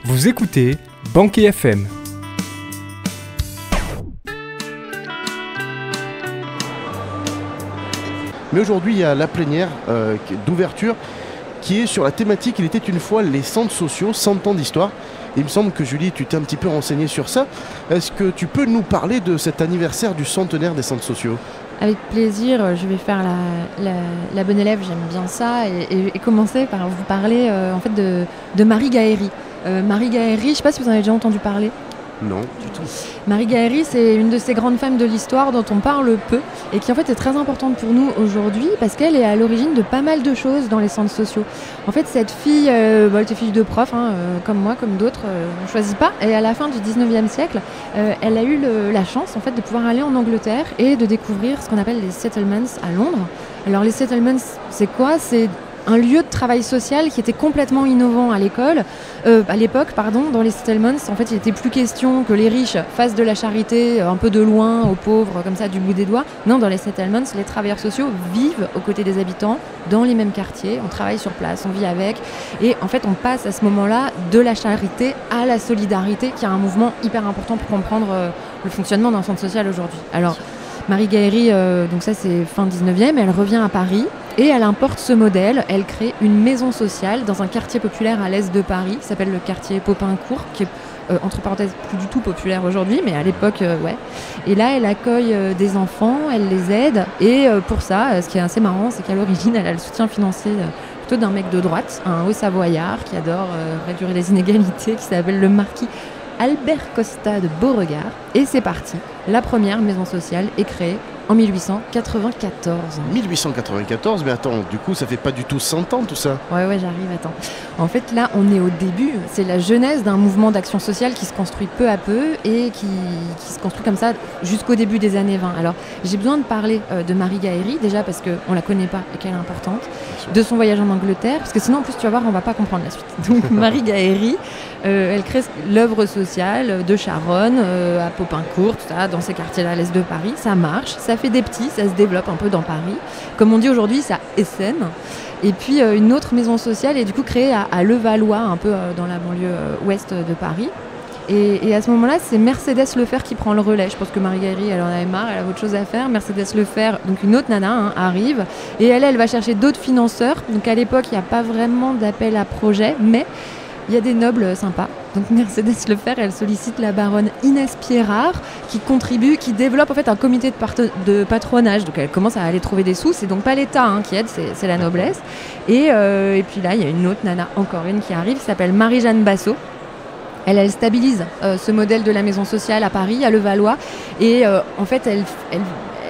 Vous écoutez Banquet FM. Mais aujourd'hui, il y a la plénière d'ouverture qui est sur la thématique « Il était une fois les centres sociaux, 100 ans d'histoire ». Il me semble que Julie, tu t'es un petit peu renseignée sur ça. Est-ce que tu peux nous parler de cet anniversaire du centenaire des centres sociaux ? Avec plaisir, je vais faire la bonne élève, j'aime bien ça, et commencer par vous parler en fait de Marie Gaëry. Marie Gaëry, je ne sais pas si vous en avez déjà entendu parler. Non, du tout. Marie Gaëry, c'est une de ces grandes femmes de l'histoire dont on parle peu et qui en fait est très importante pour nous aujourd'hui parce qu'elle est à l'origine de pas mal de choses dans les centres sociaux. En fait, cette fille, elle était fille de prof, comme moi, comme d'autres, on ne choisit pas. Et à la fin du 19e siècle, elle a eu la chance en fait, de pouvoir aller en Angleterre et de découvrir ce qu'on appelle les settlements à Londres. Alors les settlements, c'est quoi ? C'est un lieu de travail social qui était complètement innovant à l'époque, dans les settlements. En fait, il n'était plus question que les riches fassent de la charité un peu de loin aux pauvres, comme ça, du bout des doigts. Non, dans les settlements, les travailleurs sociaux vivent aux côtés des habitants, dans les mêmes quartiers, on travaille sur place, on vit avec. Et en fait, on passe à ce moment-là de la charité à la solidarité, qui est un mouvement hyper important pour comprendre le fonctionnement d'un centre social aujourd'hui. Alors, Marie Gaëry, donc ça c'est fin 19e, elle revient à Paris et elle importe ce modèle. Elle crée une maison sociale dans un quartier populaire à l'est de Paris qui s'appelle le quartier Popincourt, qui est entre parenthèses plus du tout populaire aujourd'hui, mais à l'époque, ouais. Et là, elle accueille des enfants, elle les aide et pour ça, ce qui est assez marrant, c'est qu'à l'origine, elle a le soutien financier plutôt d'un mec de droite, un haut-savoyard qui adore réduire les inégalités, qui s'appelle le marquis Albert Costa de Beauregard. Et c'est parti, la première maison sociale est créée en 1894. 1894, mais attends, du coup ça fait pas du tout 100 ans tout ça. Ouais, j'arrive, attends. En fait là on est au début, c'est la genèse d'un mouvement d'action sociale qui se construit peu à peu et qui se construit comme ça jusqu'au début des années 20. Alors j'ai besoin de parler de Marie Gaëry, déjà parce qu'on la connaît pas et qu'elle est importante, de son voyage en Angleterre, parce que sinon en plus tu vas voir on va pas comprendre la suite. Donc Marie Gaëry, elle crée l'œuvre sociale de Charonne, à Popincourt, tout ça, dans ces quartiers-là à l'est de Paris, ça marche, ça fait des petits, ça se développe un peu dans Paris. Comme on dit aujourd'hui, ça essaime. Et puis une autre maison sociale est du coup créée à Levallois, un peu dans la banlieue ouest de Paris. Et à ce moment-là, c'est Mercedes Lefebvre qui prend le relais. Je pense que Marie Gaëry, elle en avait marre, elle a autre chose à faire. Mercedes Lefebvre, donc une autre nana, arrive. Et elle va chercher d'autres financeurs. Donc à l'époque, il n'y a pas vraiment d'appel à projet, mais il y a des nobles sympas. Donc Mercedes Lefebvre, elle sollicite la baronne Inès Pierrard qui contribue, qui développe en fait un comité de patronage. Donc elle commence à aller trouver des sous. C'est donc pas l'État qui aide, c'est la noblesse. Et puis là, il y a une autre nana, encore une qui arrive, qui s'appelle Marie-Jeanne Bassot. Elle stabilise ce modèle de la maison sociale à Paris, à Levallois. Et en fait,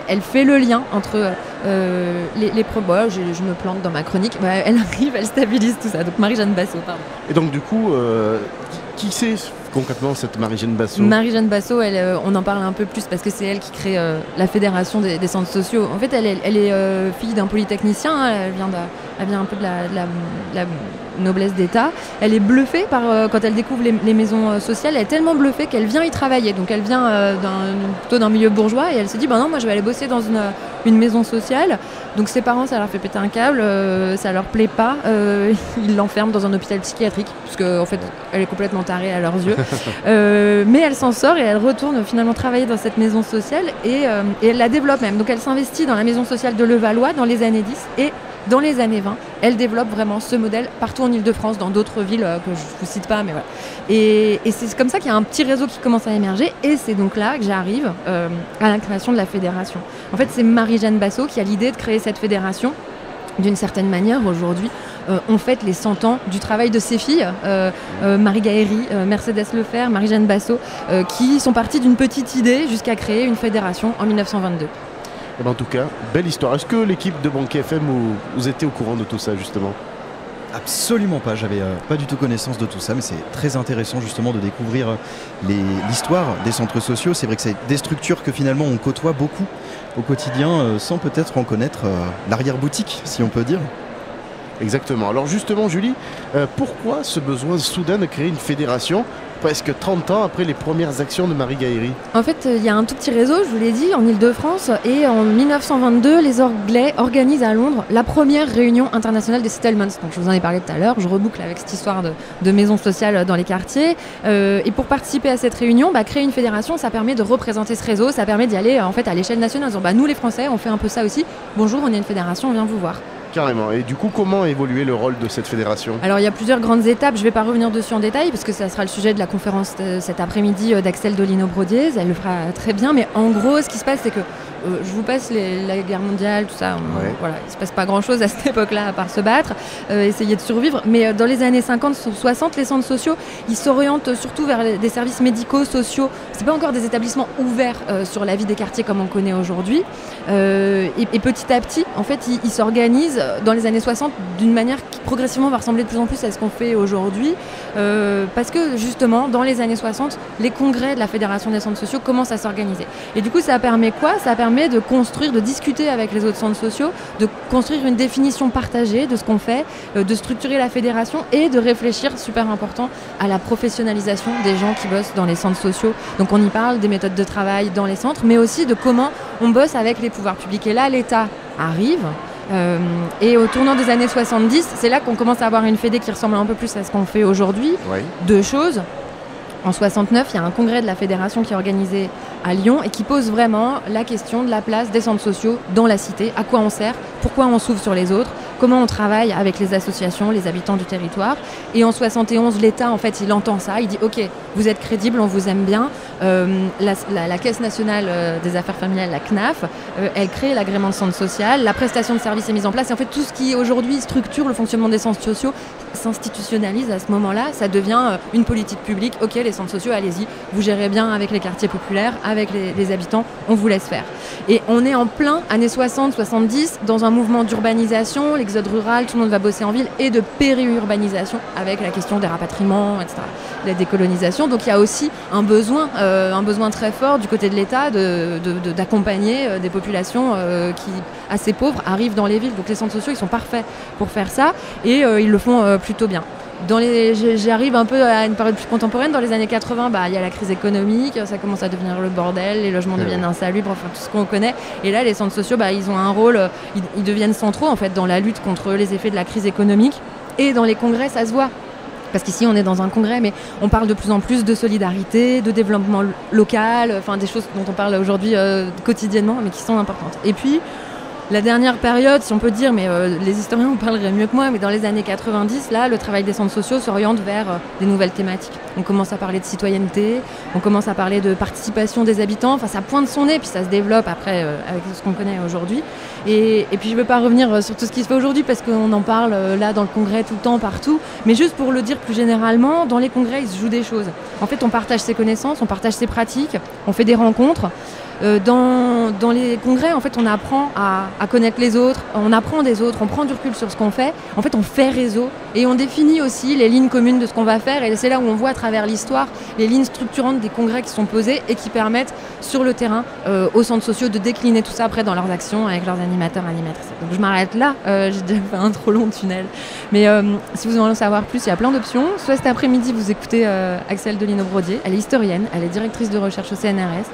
elle fait le lien entre les problèmes. Je me plante dans ma chronique. Elle arrive, elle stabilise tout ça. Donc Marie-Jeanne Bassot, pardon. Et donc du coup, qui c'est concrètement cette Marie-Jeanne Bassot ? Marie-Jeanne Bassot, on en parle un peu plus parce que c'est elle qui crée la fédération des centres sociaux. En fait, elle est fille d'un polytechnicien. Elle vient un peu de la noblesse d'État. Elle est bluffée quand elle découvre les maisons sociales. Elle est tellement bluffée qu'elle vient y travailler. Donc elle vient plutôt d'un milieu bourgeois et elle se dit non, moi je vais aller bosser dans une maison sociale. Donc ses parents, ça leur fait péter un câble, ça leur plaît pas. Ils l'enferment dans un hôpital psychiatrique parce qu'en fait elle est complètement tarée à leurs yeux. Mais elle s'en sort et elle retourne finalement travailler dans cette maison sociale et elle la développe même. Donc elle s'investit dans la maison sociale de Levallois dans les années 10 et dans les années 20, elle développe vraiment ce modèle partout en Ile-de-France, dans d'autres villes que je ne vous cite pas, mais voilà. Et c'est comme ça qu'il y a un petit réseau qui commence à émerger, et c'est donc là que j'arrive à la création de la fédération. En fait, c'est Marie-Jeanne Bassot qui a l'idée de créer cette fédération. D'une certaine manière, aujourd'hui, on fête les 100 ans du travail de ces filles, Marie Gaëry, Mercedes Lefebvre, Marie-Jeanne Bassot, qui sont parties d'une petite idée jusqu'à créer une fédération en 1922. En tout cas, belle histoire. Est-ce que l'équipe de Banquet FM, vous étiez au courant de tout ça justement ? Absolument pas, j'avais pas du tout connaissance de tout ça, mais c'est très intéressant justement de découvrir l'histoire des centres sociaux. C'est vrai que c'est des structures que finalement on côtoie beaucoup au quotidien sans peut-être en connaître l'arrière-boutique, si on peut dire. Exactement. Alors justement, Julie, pourquoi ce besoin soudain de créer une fédération ? presque 30 ans après les premières actions de Marie Gaëri. En fait, il y a un tout petit réseau, je vous l'ai dit, en Île-de-France. Et en 1922, les Anglais organisent à Londres la première réunion internationale des settlements. Donc je vous en ai parlé tout à l'heure, je reboucle avec cette histoire de maisons sociales dans les quartiers. Et pour participer à cette réunion, créer une fédération, ça permet de représenter ce réseau, ça permet d'y aller en fait, à l'échelle nationale. En disant, nous les Français, on fait un peu ça aussi. Bonjour, on est une fédération, on vient vous voir. Carrément. Et du coup, comment a évolué le rôle de cette fédération ? Alors il y a plusieurs grandes étapes, je ne vais pas revenir dessus en détail parce que ça sera le sujet de la conférence cet après-midi d'Axel Dolino-Brodiez, elle le fera très bien, mais en gros ce qui se passe c'est que je vous passe la guerre mondiale, tout ça, voilà, il ne se passe pas grand-chose à cette époque-là à part se battre, essayer de survivre, mais dans les années 50-60, les centres sociaux, ils s'orientent surtout vers des services médicaux, sociaux, c'est pas encore des établissements ouverts sur la vie des quartiers comme on connaît aujourd'hui, et petit à petit, en fait, ils s'organisent dans les années 60 d'une manière qui progressivement va ressembler de plus en plus à ce qu'on fait aujourd'hui, parce que justement, dans les années 60, les congrès de la Fédération des centres sociaux commencent à s'organiser. Et du coup, ça permet quoi ? Ça permet de construire, de discuter avec les autres centres sociaux, de construire une définition partagée de ce qu'on fait, de structurer la fédération et de réfléchir, super important, à la professionnalisation des gens qui bossent dans les centres sociaux. Donc on y parle des méthodes de travail dans les centres, mais aussi de comment on bosse avec les pouvoirs publics. Et là, l'État arrive. Et au tournant des années 70, c'est là qu'on commence à avoir une fédé qui ressemble un peu plus à ce qu'on fait aujourd'hui. Oui. Deux choses. En 69, il y a un congrès de la fédération qui est organisé à Lyon et qui pose vraiment la question de la place des centres sociaux dans la cité, à quoi on sert, pourquoi on s'ouvre sur les autres, comment on travaille avec les associations, les habitants du territoire. Et en 71, l'État, en fait, il entend ça, il dit « Ok, vous êtes crédible, on vous aime bien ». La Caisse nationale des affaires familiales, la CNAF, elle crée l'agrément de centre social, la prestation de services est mise en place. Et en fait, tout ce qui aujourd'hui structure le fonctionnement des centres sociaux s'institutionnalise à ce moment-là. Ça devient une politique publique. Ok, les centres sociaux, allez-y, vous gérez bien avec les quartiers populaires, avec les habitants, on vous laisse faire. Et on est en plein années 60-70 dans un mouvement d'urbanisation, l'exode rural, tout le monde va bosser en ville, et de périurbanisation avec la question des rapatriements, etc., la décolonisation. Donc il y a aussi un besoin très fort du côté de l'État d'accompagner des populations qui, assez pauvres, arrivent dans les villes. Donc les centres sociaux, ils sont parfaits pour faire ça, et ils le font plutôt bien. J'arrive un peu à une période plus contemporaine. Dans les années 80, il y a la crise économique, ça commence à devenir le bordel, les logements deviennent insalubres, enfin tout ce qu'on connaît. Et là, les centres sociaux, ils ont un rôle, ils deviennent centraux en fait dans la lutte contre les effets de la crise économique. Et dans les congrès, ça se voit. Parce qu'ici, on est dans un congrès, mais on parle de plus en plus de solidarité, de développement local, enfin des choses dont on parle aujourd'hui quotidiennement, mais qui sont importantes. Et puis, la dernière période, si on peut dire, mais les historiens vous parleraient mieux que moi, mais dans les années 90, là, le travail des centres sociaux s'oriente vers des nouvelles thématiques. On commence à parler de citoyenneté, on commence à parler de participation des habitants, enfin ça pointe son nez, puis ça se développe après avec ce qu'on connaît aujourd'hui. Et puis je ne veux pas revenir sur tout ce qui se fait aujourd'hui, parce qu'on en parle là dans le congrès tout le temps, partout, mais juste pour le dire plus généralement, dans les congrès, il se joue des choses. En fait, on partage ses connaissances, on partage ses pratiques, on fait des rencontres. Dans les congrès, en fait, on apprend à connaître les autres, on apprend des autres, on prend du recul sur ce qu'on fait. En fait, on fait réseau et on définit aussi les lignes communes de ce qu'on va faire. Et c'est là où on voit à travers l'histoire les lignes structurantes des congrès qui sont posées et qui permettent sur le terrain aux centres sociaux de décliner tout ça après dans leurs actions avec leurs animateurs, animatrices. Donc je m'arrête là, j'ai déjà fait un trop long tunnel. Mais si vous en voulez savoir plus, il y a plein d'options. Soit cet après-midi, vous écoutez Axel Dolino-Brodiez, elle est historienne, elle est directrice de recherche au CNRS.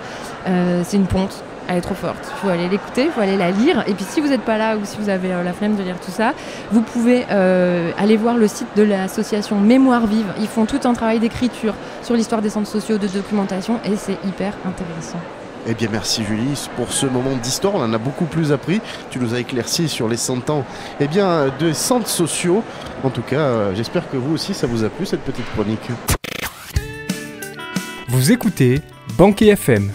C'est une ponte, elle est trop forte, il faut aller l'écouter, il faut aller la lire. Et puis si vous n'êtes pas là ou si vous avez la flemme de lire tout ça, vous pouvez aller voir le site de l'association Mémoire Vive. Ils font tout un travail d'écriture sur l'histoire des centres sociaux, de documentation, et c'est hyper intéressant. Eh bien merci Julie pour ce moment d'histoire, on en a beaucoup plus appris, tu nous as éclairci sur les 100 ans de centres sociaux. En tout cas, j'espère que vous aussi ça vous a plu cette petite chronique. Vous écoutez Banquet FM.